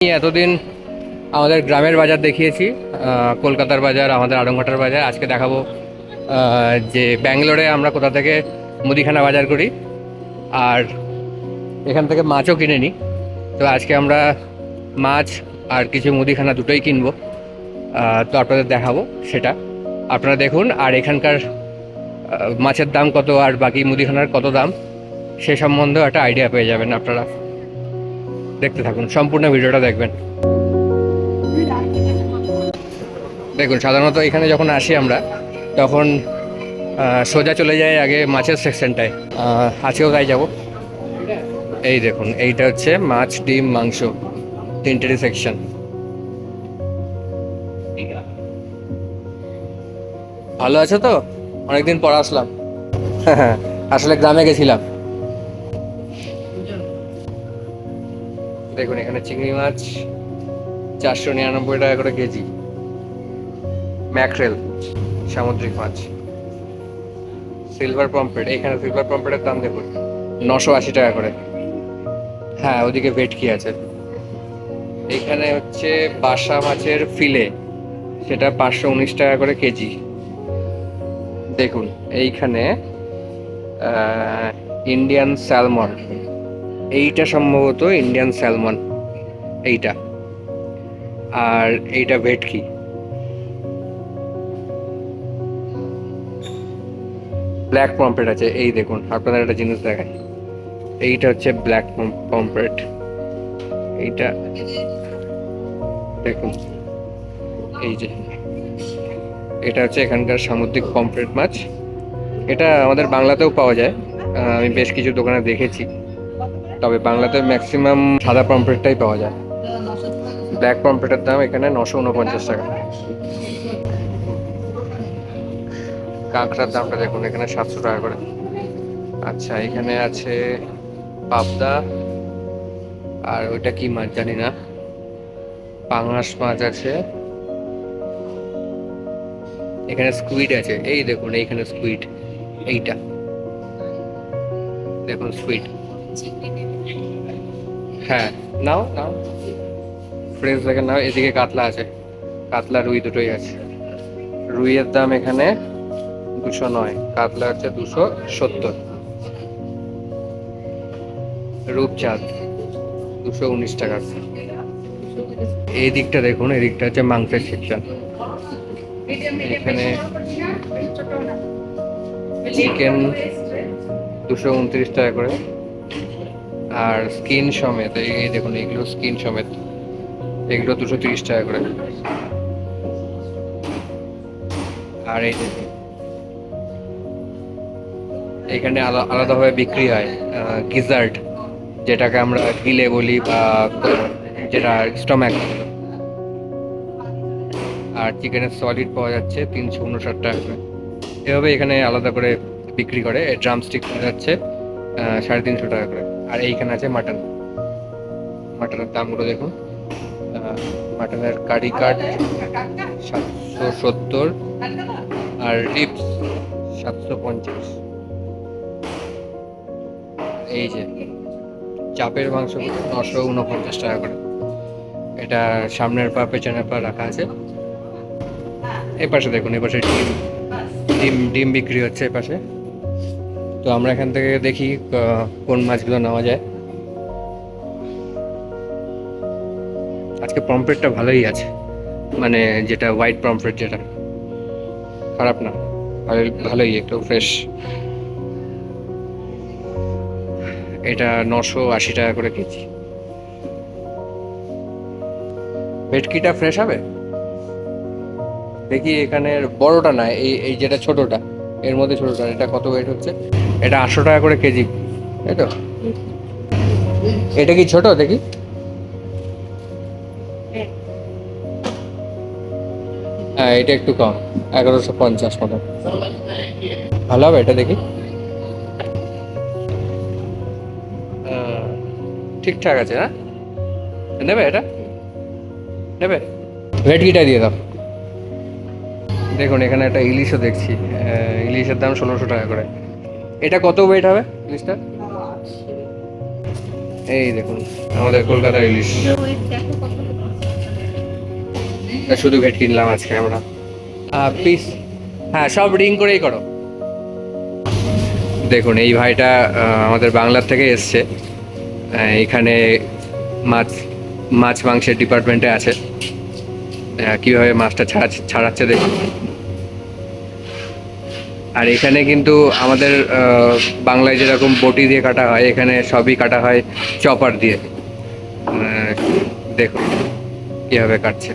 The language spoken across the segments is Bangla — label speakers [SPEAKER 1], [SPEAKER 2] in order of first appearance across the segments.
[SPEAKER 1] এতদিন আমাদের গ্রামের বাজার দেখিয়েছি, কলকাতার বাজার, আমাদের আড়ংঘাটার বাজার। আজকে দেখাবো যে ব্যাঙ্গালোরে আমরা কোথা থেকে মুদিখানা বাজার করি আর এখান থেকে মাছও কিনে নিই। তো আজকে আমরা মাছ আর কিছু মুদিখানা দুটোই কিনবো, তো আপনাদের দেখাবো সেটা। আপনারা দেখুন, আর এখানকার মাছের দাম কত আর বাকি মুদিখানার কত দাম সে সম্বন্ধেও একটা আইডিয়া পেয়ে যাবেন। আপনারা দেখতে থাকুন, সম্পূর্ণ ভিডিওটা দেখবেন। দেখুন, সাধারণত এখানে যখন আসি আমরা তখন সোজা চলে যাই আগে মাছের সেকশনটায়। আজকেও তাই যাব। এই দেখুন, এইটা হচ্ছে মাছ, ডিম, মাংস, তিনটেরই সেকশন। ভালো আছো তো? অনেকদিন পর আসলাম। আসলে গ্রামে গেছিলাম। দেখুন, এখানে চিংড়ি মাছ 499 টাকা করে কেজি। ম্যাকরেল, সামুদ্রিক মাছ। সিলভার পম্পলেট, এখানে সিলভার পম্পলেটের দাম দেখুন 980 টাকা করে। হ্যাঁ, ওদিকে ভেটকি আছে। এখানে হচ্ছে বাসা মাছের ফিলে, সেটা 519 টাকা করে কেজি। দেখুন, এইখানে ইন্ডিয়ান স্যালমন, এইটা সম্ভবত ইন্ডিয়ান স্যালমন এইটা, আর এইটা ভেটকি। ব্ল্যাক পম্পলেট আছে, এই দেখুন আপনাদের একটা জিনিস দেখাই। এইটা হচ্ছে ব্ল্যাক পম্পলেট, এইটা দেখুন। এই যে এটা হচ্ছে এখানকার সামুদ্রিক পম্পলেট মাছ। এটা আমাদের বাংলাতেও পাওয়া যায়, আমি বেশ কিছু দোকানে দেখেছি, তবে বাংলাতে ম্যাক্সিমাম সাদা পম্পলেটটাই পাওয়া যায়। ব্ল্যাক পম্পলেটের দাম এখানে 949 টাকা। কাঁকড়ার দামটা দেখুন, এখানে 700 টাকা করে। আচ্ছা, এখানে আছে পাবদা, আর ওইটা কি মাছ জানি না, পাঙাশ মাছ আছে। এখানে স্কুইড আছে, এই দেখুন এইখানে স্কুইড, এইটা দেখুন স্কুইড। হ্যাঁ, নাও নাও, ফ্রেশ দেখে নাও। এদিকে কাতলা আছে, কাতলা রুই দুটোই আছে। রুইয়ের দাম এখানে 209, কাতলা হচ্ছে 270। রূপচাঁদ 219 টাকা। এই দিকটা দেখুন, এই দিকটা হচ্ছে মাংসের সেকশন। এখানে চিকেন 229 টাকা করে, আর স্কিন সমেত, এই দেখুন এইগুলো স্কিন সমেত, এগুলো 230 টাকা করে। আর এই দেখুন এখানে আলাদাভাবে বিক্রি হয় গিজার্ড, যেটাকে আমরা গিলে বলি, বা যেটা স্টম্যাক। আর চিকেনের সলিড পাওয়া যাচ্ছে 359 টাকা করে। এভাবে এখানে আলাদা করে বিক্রি করে। ড্রামস্টিক পাওয়া যাচ্ছে 350 টাকা করে। আর এইখানে আছে মাটন, মাটনের দামগুলো দেখুন। মাটনের কারি কাট 770, আর রিপস 750। এই যে চাপের মাংস 949 টাকা করে। এটা সামনের পা পেছনের পা রাখা আছে। এ পাশে দেখুন, এ পাশে ডিম ডিম ডিম বিক্রি হচ্ছে এ পাশে। তো আমরা এখান থেকে দেখি কোন মাছগুলো নেওয়া যায়। আজকে পমফ্রেটটা ভালোই আছে, মানে যেটা হোয়াইট পমফ্রেট, যেটা খারাপ না, ভালোই একটু ফ্রেশ। এটা 980 টাকা করে কেজি। ভেটকিটা ফ্রেশ হবে দেখি। এখানে বড়টা না, এই এই যেটা ছোটটা, এর মধ্যে ছোটটা, এটা কত ওয়েট হচ্ছে? এটা 800 টাকা করে কেজি, তাই তো? এটা কি ছোট দেখি? হ্যাঁ, এটা একটু কম, 1150 মতো। ভালো হবে এটা দেখি। ঠিকঠাক আছে, হ্যাঁ নেবে, এটা নেবে। ভেটকিটা দিয়ে দাও। দেখুন, এখানে একটা ইলিশও দেখছি, ইলিশের দাম 1600 টাকা করে। এটা কত ওয়েট হবে ইলিশটা? এই দেখুন আমাদের কলকাতার ইলিশ। শুধু ভেটকি নিলাম আজকে আমরা। পিস, হ্যাঁ সব রিং করেই করো। দেখুন এই ভাইটা আমাদের বাংলার থেকে এসছে, এখানে মাছ মাছ মাংসের ডিপার্টমেন্টে আছে। কীভাবে মাছটা ছাড়াচ্ছে দেখুন। আর এখানে কিন্তু আমাদের বাংলায় যেরকম বটি দিয়ে কাটা হয়, এখানে সবই কাটা হয় চপার দিয়ে। দেখুন কীভাবে কাটছে।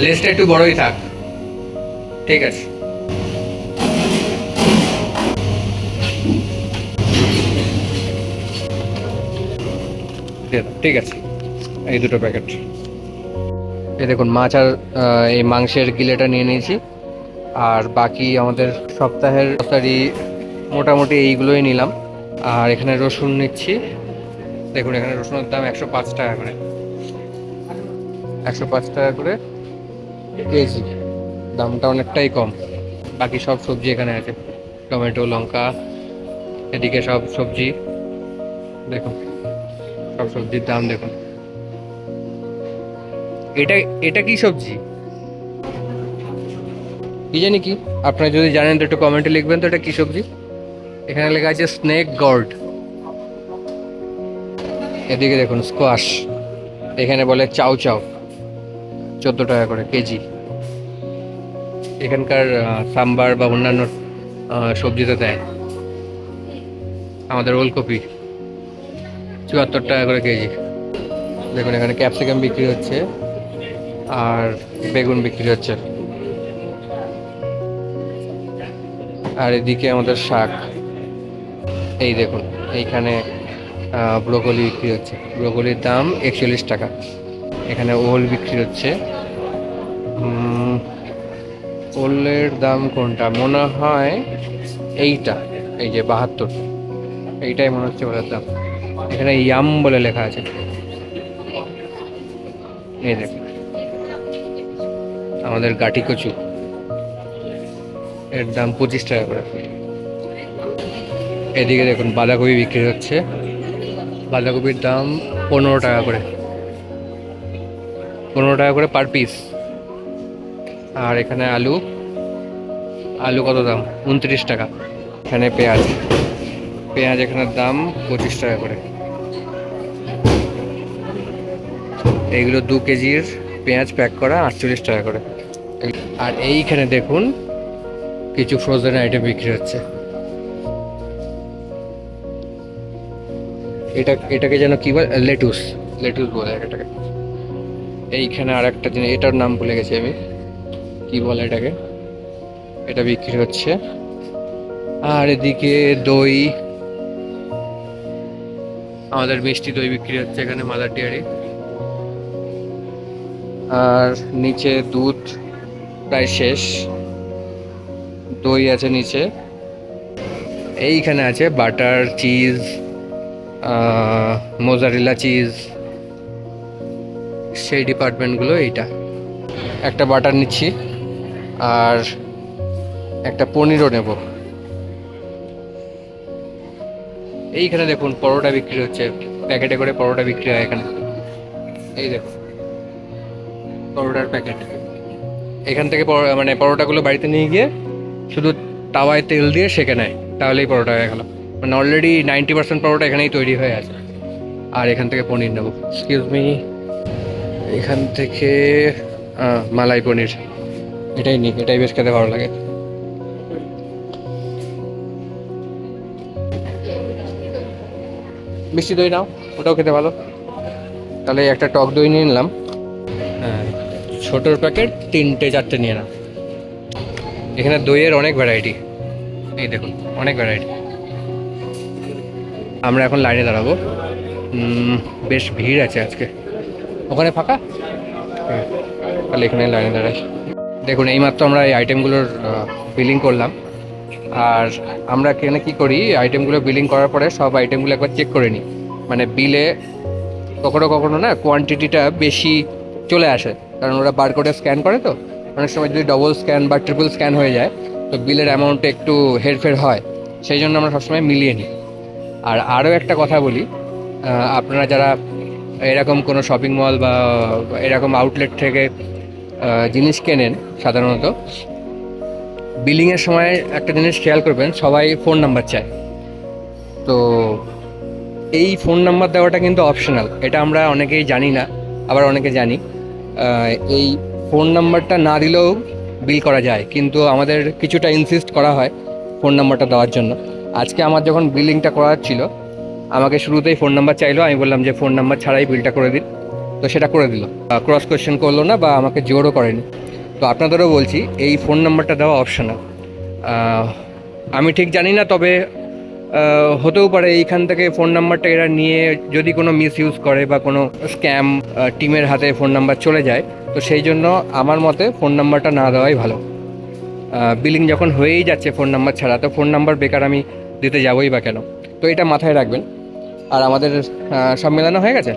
[SPEAKER 1] লেজটা একটু বড়ই থাক, ঠিক আছে। ঠিক আছে, এই দুটো প্যাকেট। এই দেখুন মাছ আর এই মাংসের গিলেটা নিয়ে নিয়েছি। আর বাকি আমাদের সপ্তাহের গ্রসারি মোটামুটি এইগুলোই নিলাম। আর এখানে রসুন নিচ্ছি। দেখুন এখানে রসুনের দাম 105 টাকা করে, 105 টাকা করে কেজি, দামটা অনেকটাই কম। বাকি সব সবজি এখানে আছে, টমেটো, লঙ্কা, এদিকে সব সবজি। দেখুন সব সবজির দাম দেখুন। এটা এটা কি সবজি কি জানি কি, আপনারা যদি জানেন তো একটু কমেন্টে লিখবেন তো এটা কি সবজি। এখানে লেখা আছে স্নেক গর্ড। এদিকে দেখুন স্কোয়াশ, এখানে বলে চাউ চাউ, 14 টাকা করে কেজি। এখানকার সাম্বার বা অন্যান্য সবজিতে দেয়। আমাদের ওলকপি 74 টাকা করে কেজি। দেখুন এখানে ক্যাপসিকাম বিক্রি হচ্ছে আর বেগুন বিক্রি হচ্ছে। আর এদিকে আমাদের শাক, এই দেখুন এইখানে ব্রোকলি বিক্রি হচ্ছে। ব্রোকলির দাম 41 টাকা। এখানে ওল বিক্রি হচ্ছে। ওলের দাম কোনটা মনে হয় এইটা, এই যে 72, এইটাই মনে হচ্ছে ওলের দাম। এখানে ইয়াম বলে লেখা আছে। এই দেখুন আমাদের গাটি কচু, এর দাম 25 টাকা করে। এদিকে দেখুন বাঁধাকপি বিক্রি হচ্ছে। বাঁধাকপির দাম 15 টাকা করে, 15 টাকা করে পার পিস। আর এখানে আলু, আলু কত দাম 29 টাকা। এখানে পেঁয়াজ, পেঁয়াজ এখানের দাম 25 টাকা করে। এইগুলো 2 কেজির পেঁয়াজ প্যাক করা 48 টাকা করে। আর এইখানে দেখুন কিছু ফ্রোজেন আইটেম বিক্রি হচ্ছে। এটাকে যেন কি বলে, লেটুস, লেটুস বলে এটাকে। এইখানে আর একটা জিনিস, এটার নাম ভুলে গেছি আমি, কি বলে এটাকে, এটা বিক্রি হচ্ছে। আর এদিকে দই, আমাদের মিষ্টি দই বিক্রি হচ্ছে এখানে মাদার ডেয়ারি। আর নিচে দুধ প্রায় শেষ, দই আছে নিচে। এইখানে আছে বাটার, চিজ, মোজারেলা চিজ, সেই ডিপার্টমেন্টগুলো এইটা। একটা বাটার নিচ্ছি আর একটা পনিরও নেব। এইখানে দেখুন পরোটা বিক্রি হচ্ছে, প্যাকেটে করে পরোটা বিক্রি হয় এখানে। এই দেখুন পরোটার প্যাকেট। এখান থেকে মানে পরোটাগুলো বাড়িতে নিয়ে গিয়ে শুধু তাওয়ায় তেল দিয়ে সেঁকে নেয়, তাহলেই পরোটা হয়ে গেল। মানে অলরেডি 90% পরোটা এখানেই তৈরি হয়ে আছে। আর এখান থেকে পনির নেব, এক্সকিউজ মি, এখান থেকে মালাই পনির, এটাই নিই, এটাই বেশ খেতে ভালো লাগে। মিষ্টি দই নাও, ওটাও খেতে ভালো। তাহলে একটা টক দই নিয়ে নিলাম। হ্যাঁ ছোটোর প্যাকেট 3-4টে নিয়ে নাও। এখানে দইয়ের অনেক ভ্যারাইটি। এই দেখুন অনেক ভ্যারাইটি। আমরা এখন লাইনে দাঁড়াবো। বেশ ভিড় আছে আজকে। ওখানে ফাঁকা, তাহলে এখানে লাইনে দাঁড়াই। দেখুন এইমাত্র আমরা এই আইটেমগুলোর বিলিং করলাম। আর আমরা এখানে কী করি, আইটেমগুলো বিলিং করার পরে সব আইটেমগুলো একবার চেক করে নিই। মানে বিলে কখনো কখনো না কোয়ান্টিটিটা বেশি চলে আসে, কারণ ওরা বারকোডে স্ক্যান করে, তো অনেক সময় যদি ডবল স্ক্যান বা ট্রিপল স্ক্যান হয়ে যায় তো বিলের অ্যামাউন্টে একটু হেরফের হয়। সেই জন্য আমরা সবসময় মিলিয়ে নিই। আর আরও একটা কথা বলি, আপনারা যারা এরকম কোনো শপিং মল বা এরকম আউটলেট থেকে জিনিস কেনেন, সাধারণত বিলিংয়ের সময় একটা জিনিস খেয়াল করবেন, সবাই ফোন নাম্বার চায়। তো এই ফোন নাম্বার দেওয়াটা কিন্তু অপশনাল, এটা আমরা অনেকেই জানি না, আবার অনেকে জানি। এই ফোন নাম্বারটা না দিলেও বিল করা যায়, কিন্তু আমাদের কিছুটা ইনসিস্ট করা হয় ফোন নাম্বারটা দেওয়ার জন্য। আজকে আমার যখন বিলিংটা করার ছিল, আমাকে শুরুতেই ফোন নাম্বার চাইলো, আমি বললাম যে ফোন নাম্বার ছাড়াই বিলটা করে দিন, তো সেটা করে দিল। ক্রস কোয়েশ্চেন করলো না বা আমাকে জোরও করেনি। তো আপনাদেরও বলছি এই ফোন নাম্বারটা দেওয়া অপশনাল। আমি ঠিক জানি না, তবে হতেও পারে এইখান থেকে ফোন নাম্বারটা এরা নিয়ে যদি কোনো মিস ইউজ করে বা কোনো স্ক্যাম টিমের হাতে ফোন নাম্বার চলে যায়, তো সেই জন্য আমার মতে ফোন নাম্বারটা না দেওয়াই ভালো। বিলিং যখন হয়েই যাচ্ছে ফোন নাম্বার ছাড়া, তো ফোন নাম্বার বেকার আমি দিতে যাবোই বা কেন। তো এটা মাথায় রাখবেন। আর আমাদের সব মেলানো হয়ে গেছে।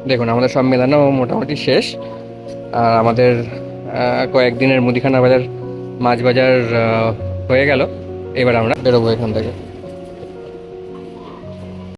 [SPEAKER 1] দেখুন আমাদের সব মেলানো মোটামুটি শেষ। আর আমাদের কয়েকদিনের মুদিখানা বাজার, মাছ বাজার হয়ে গেল। এবার আমরা বেরোবো এখান থেকে।